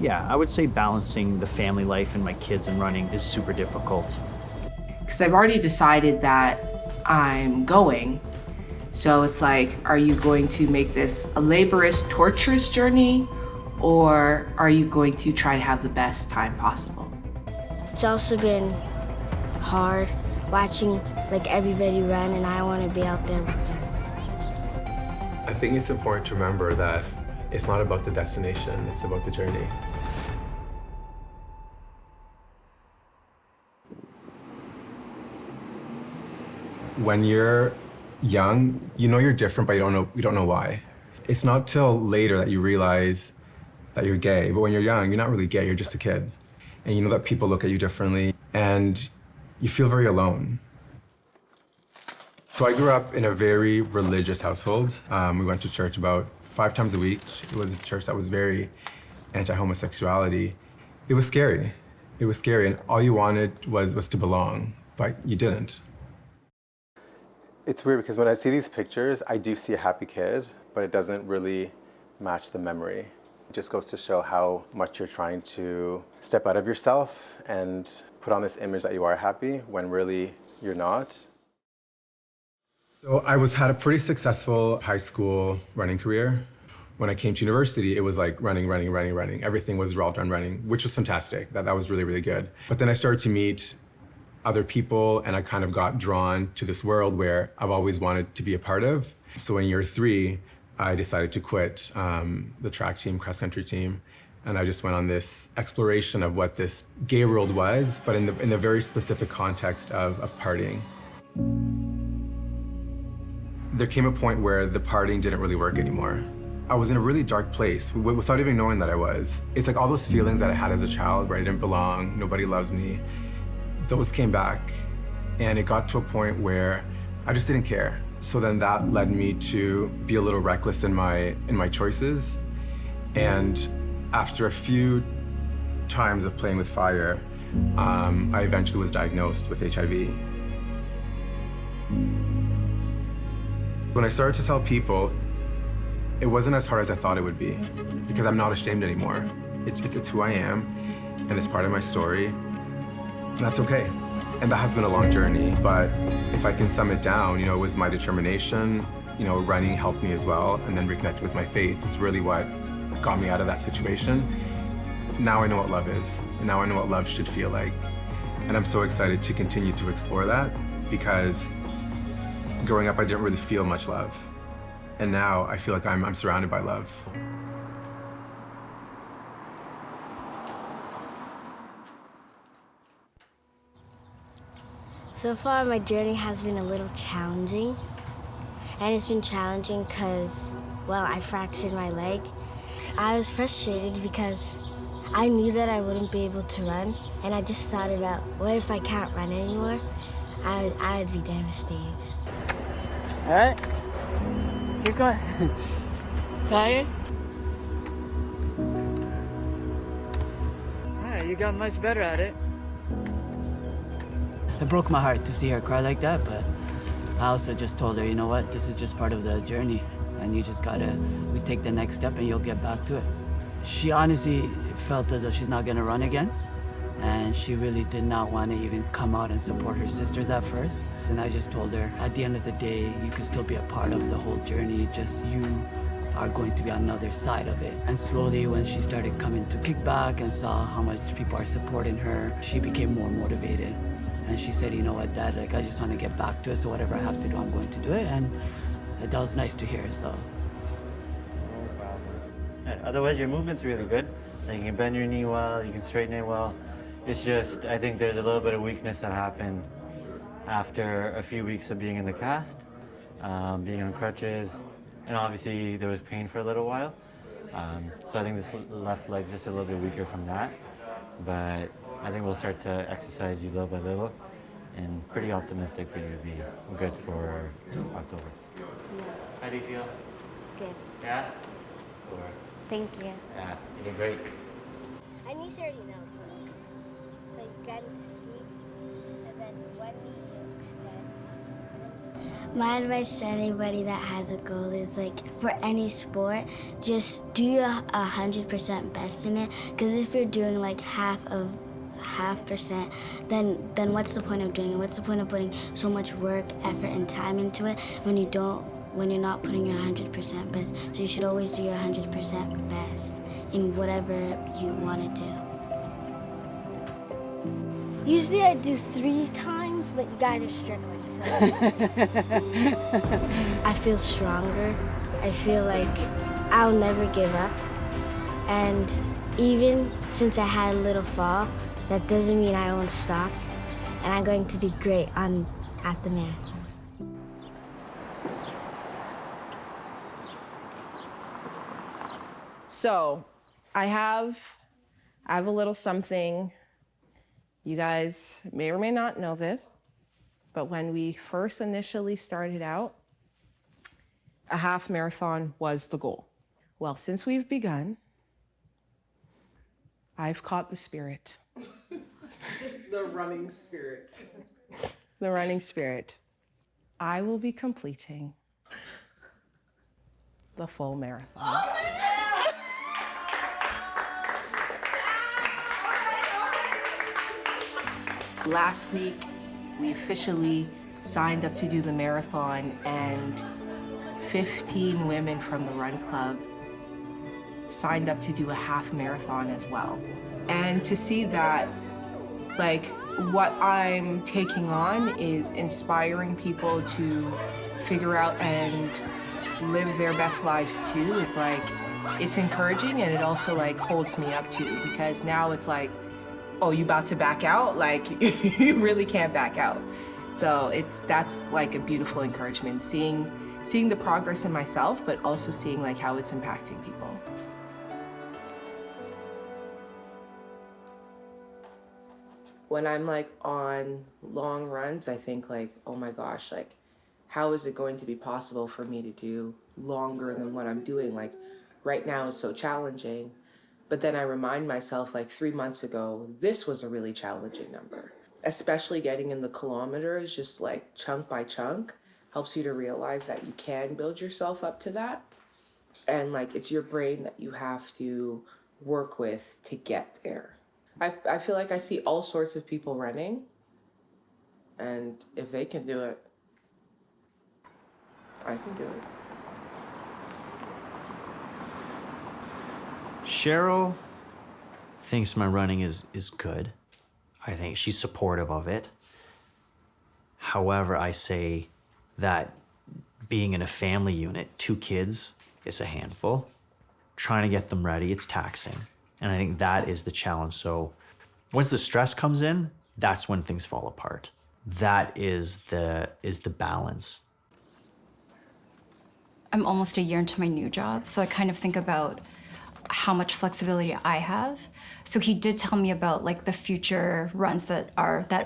Yeah, I would say balancing the family life and my kids and running is super difficult. Because I've already decided that I'm going. So it's like, are you going to make this a laborious, torturous journey, or are you going to try to have the best time possible? It's also been hard watching like everybody run, and I want to be out there with them. I think it's important to remember that it's not about the destination, it's about the journey. When you're young, you know you're different, but you don't know why. It's not till later that you realize that you're gay, but when you're young, you're not really gay, you're just a kid. And you know that people look at you differently, and you feel very alone. So I grew up in a very religious household. We went to church about 5 times a week. It was a church that was very anti-homosexuality. It was scary. It was scary, and all you wanted was to belong, but you didn't. It's weird because when I see these pictures, I do see a happy kid, but it doesn't really match the memory. It just goes to show how much you're trying to step out of yourself and put on this image that you are happy when really you're not. So I had a pretty successful high school running career. When I came to university, it was like running. Everything was revolved around running, which was fantastic. That was really, really good. But then I started to meet other people, and I kind of got drawn to this world where I've always wanted to be a part of. So in year 3, I decided to quit the track team, cross country team, and I just went on this exploration of what this gay world was, but in the very specific context of partying. There came a point where the partying didn't really work anymore. I was in a really dark place without even knowing that I was. It's like all those feelings that I had as a child where I didn't belong, nobody loves me, those came back, and it got to a point where I just didn't care. So then that led me to be a little reckless in my choices. And after a few times of playing with fire, I eventually was diagnosed with HIV. When I started to tell people, it wasn't as hard as I thought it would be, because I'm not ashamed anymore. It's who I am, and it's part of my story. And that's okay. And that has been a long journey, but if I can sum it down, it was my determination, running helped me as well, and then reconnecting with my faith is really what got me out of that situation. Now I know what love is, and now I know what love should feel like. And I'm so excited to continue to explore that, because growing up I didn't really feel much love. And now I feel like I'm surrounded by love. So far, my journey has been a little challenging. And it's been challenging because, well, I fractured my leg. I was frustrated because I knew that I wouldn't be able to run. And I just thought about, what if I can't run anymore? I would be devastated. All right, keep going. Tired? All right, you got much better at it. It broke my heart to see her cry like that, but I also just told her, you know what, this is just part of the journey, and you just we take the next step and you'll get back to it. She honestly felt as though she's not gonna run again, and she really did not want to even come out and support her sisters at first. And I just told her, at the end of the day, you can still be a part of the whole journey, just you are going to be on another side of it. And slowly, when she started coming to kickback and saw how much people are supporting her, she became more motivated. And she said, you know what, Dad, I just want to get back to it, so whatever I have to do, I'm going to do it. And that was nice to hear, so. No problem. Otherwise, your movement's really good. Like, you can bend your knee well, you can straighten it well. It's just, I think there's a little bit of weakness that happened after a few weeks of being in the cast, being on crutches, and obviously there was pain for a little while. So I think this left leg's just a little bit weaker from that. But I think we'll start to exercise you little by little, and pretty optimistic for you to be good for October. Yeah. How do you feel? Good. Yeah? Sure. Thank you. Yeah, you did great. I need to already know. So you got to sleep, and then one knee you extend, and then you My advice to anybody that has a goal is like for any sport, just do your 100% best in it. Because if you're doing like half percent, then what's the point of doing it? What's the point of putting so much work, effort, and time into it when you're not putting your 100% best? So you should always do your 100% best in whatever you want to do. Usually I do 3 times, but you guys are struggling, so. I feel stronger. I feel like I'll never give up. And even since I had a little fall, that doesn't mean I won't stop. And I'm going to do great at the marathon. So I have a little something. You guys may or may not know this, but when we first initially started out, a half marathon was the goal. Well, since we've begun, I've caught the spirit. The running spirit. The running spirit. I will be completing the full marathon. Last week, we officially signed up to do the marathon, and 15 women from the Run Club signed up to do a half marathon as well. And to see that, like, what I'm taking on is inspiring people to figure out and live their best lives too. It's like, it's encouraging, and it also like holds me up too, because now it's like, oh, you about to back out? Like, you really can't back out. So that's like a beautiful encouragement, seeing the progress in myself, but also seeing like how it's impacting people. When I'm like on long runs, I think like, oh my gosh, like, how is it going to be possible for me to do longer than what I'm doing? Like, right now is so challenging. But then I remind myself, like 3 months ago, this was a really challenging number. Especially getting in the kilometers, just like chunk by chunk, helps you to realize that you can build yourself up to that. And like, it's your brain that you have to work with to get there. I feel like I see all sorts of people running, and if they can do it, I can do it. Cheryl thinks my running is good. I think she's supportive of it. However, I say that being in a family unit, 2 kids is a handful. Trying to get them ready, it's taxing. And I think that is the challenge. So once the stress comes in, that's when things fall apart. That is the balance. I'm almost a year into my new job, so I kind of think about how much flexibility I have. So he did tell me about like the future runs that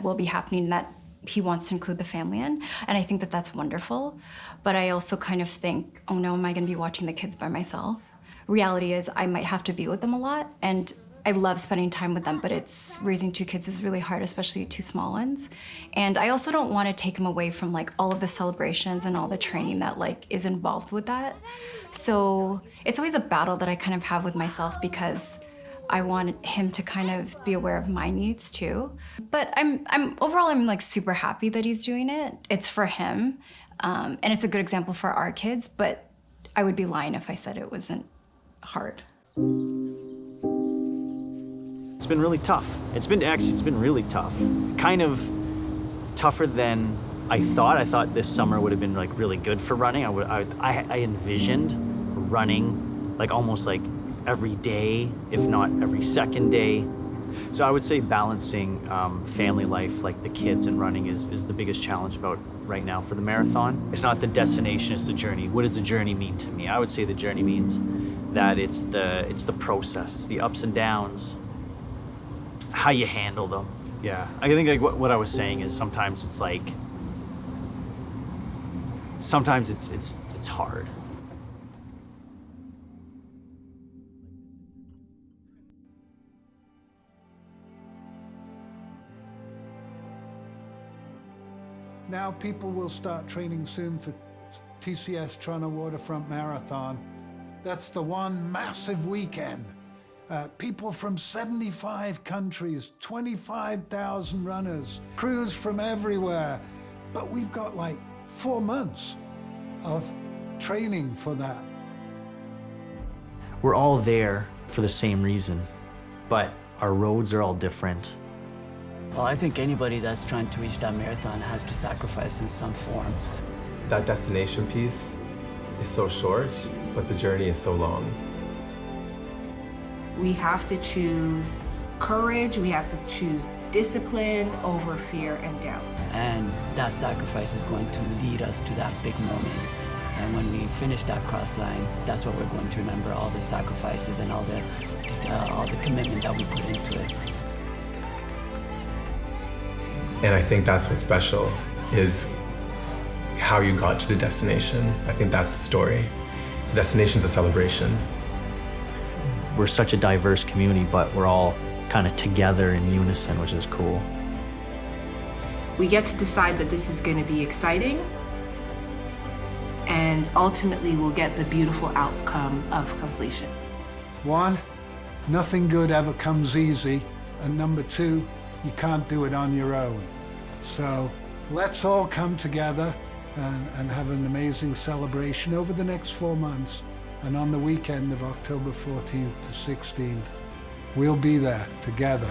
will be happening that he wants to include the family in, and I think that that's wonderful. But I also kind of think, oh no, am I going to be watching the kids by myself? Reality is I might have to be with them a lot, and I love spending time with them, but raising 2 kids is really hard, especially 2 small ones. And I also don't want to take him away from like all of the celebrations and all the training that like is involved with that. So it's always a battle that I kind of have with myself, because I want him to kind of be aware of my needs too. But overall I'm like super happy that he's doing it. It's for him, and it's a good example for our kids, but I would be lying if I said it wasn't hard. It's been really tough. It's been really tough. Kind of tougher than I thought. I thought this summer would have been like really good for running. I envisioned running like almost like every day, if not every second day. So I would say balancing family life, like the kids and running, is the biggest challenge about right now for the marathon. It's not the destination, it's the journey. What does the journey mean to me? I would say the journey means that it's the process, it's the ups and downs, how you handle them. Yeah, I think like what I was saying is sometimes it's hard. Now people will start training soon for TCS Toronto Waterfront Marathon. That's the one massive weekend. People from 75 countries, 25,000 runners, crews from everywhere. But we've got like 4 months of training for that. We're all there for the same reason, but our roads are all different. Well, I think anybody that's trying to reach that marathon has to sacrifice in some form. That destination piece is so short, but the journey is so long. We have to choose courage, we have to choose discipline over fear and doubt. And that sacrifice is going to lead us to that big moment. And when we finish that cross line, that's what we're going to remember, all the sacrifices and all the commitment that we put into it. And I think that's what's special, is how you got to the destination. I think that's the story. The destination's a celebration. We're such a diverse community, but we're all kind of together in unison, which is cool. We get to decide that this is going to be exciting, and ultimately we'll get the beautiful outcome of completion. 1, nothing good ever comes easy. And number 2, you can't do it on your own. So let's all come together and have an amazing celebration over the next 4 months. And on the weekend of October 14th to 16th, we'll be there together.